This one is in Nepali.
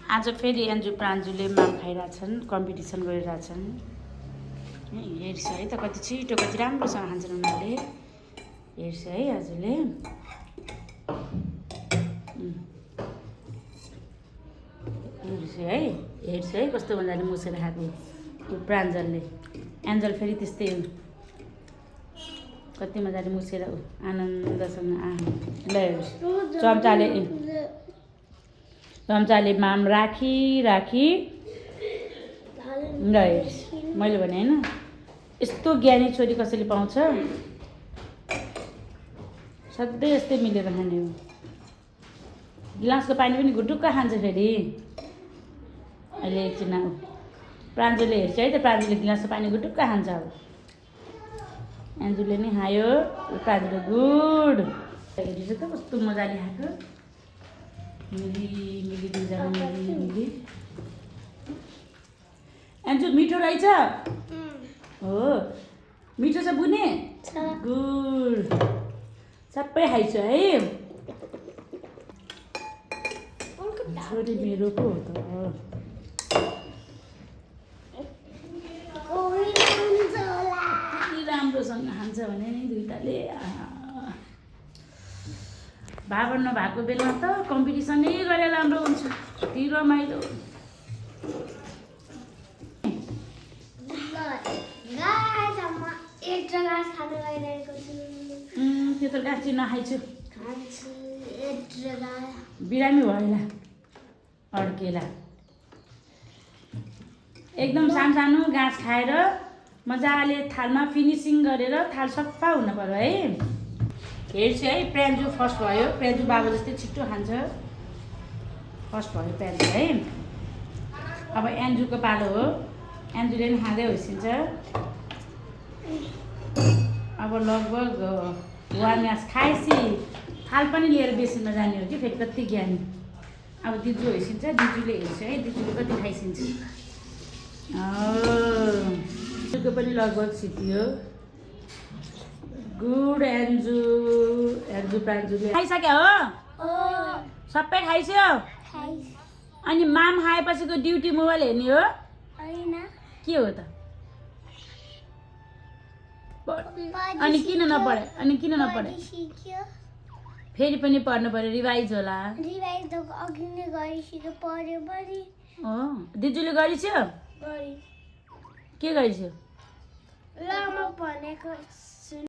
आज फेरि एन्जु प्रान्जुले माम खाइरहेछन् कम्पिटिसन गरिरहेछन् हेर्छ है त कति छिटो कति राम्रोसँग खान्छन् उनीहरूले हेर्छ है हजुरले हेर्छ है कस्तो मजाले मुसेर खाएको त्यो प्रान्जलले एन्जल फेरि त्यस्तै हो कति मजाले मुसेर आनन्दसँग ल चम्चाले माम राखी ल हेर्छ मैले भने होइन यस्तो ज्ञानी छोरी कसैले पाउँछ सधैँ यस्तै मिलेर खाने हो गिलासको पानी पनि घुटुक्क खान्छ फेरि अहिले एकछिन प्रान्जुले हेर्छ है त प्रान्जुले गिलासको पानी घुटुक्क खान्छ अब एन्जुले नि खायो प्रान्जुले गुड हेर्छ त कस्तो मजाले खाएको मिली दुईजना मिली एन्जु मिठो रहेछ हो मिठो छ बुने गुड सबै खाइछ है छोरी मेरो पो हो त राम्रोसँग खान्छ भने नि दुईटाले बाबर नभएको बेलामा त कम्पिटिसनै गरेर राम्रो हुन्छ कति रमाइलो त्यो त गाछ नखाइछु बिरामी भएला अड्केला एकदम सानो सानो गाँस खाएर मजाले थालमा फिनिसिङ गरेर थाल सफा हुनु पर्यो है हेर्छु है प्रान्जु फर्स्ट भयो प्रान्जु बाबा जस्तै छिट्टो खान्छ फर्स्ट भयो प्रान्जु है अब एन्जुको पालो हो एन्जुले पनि खाँदै होइसिन्छ अब लगभग वान ग्लास खाएपछि थाल पनि लिएर बेसिनमा जाने हो कि फेरि कति ज्ञानी अब दिजु होइसिन्छ दिजुले हेर्छ है दिजुले कति खाइसिन्छ दिजुको पनि लगभग सिद्धियो गुड एन्जु प्रान्जुले खाइसक्यो हो सबै खाइस्यो अनि माम खाएपछिको ड्युटी मोबाइल हेर्ने हो के हो त अनि किन नपढे फेरि पनि पढ्नु पर्यो रिभाइज होला हो दिजुले गरिस्यो के गरिस्यो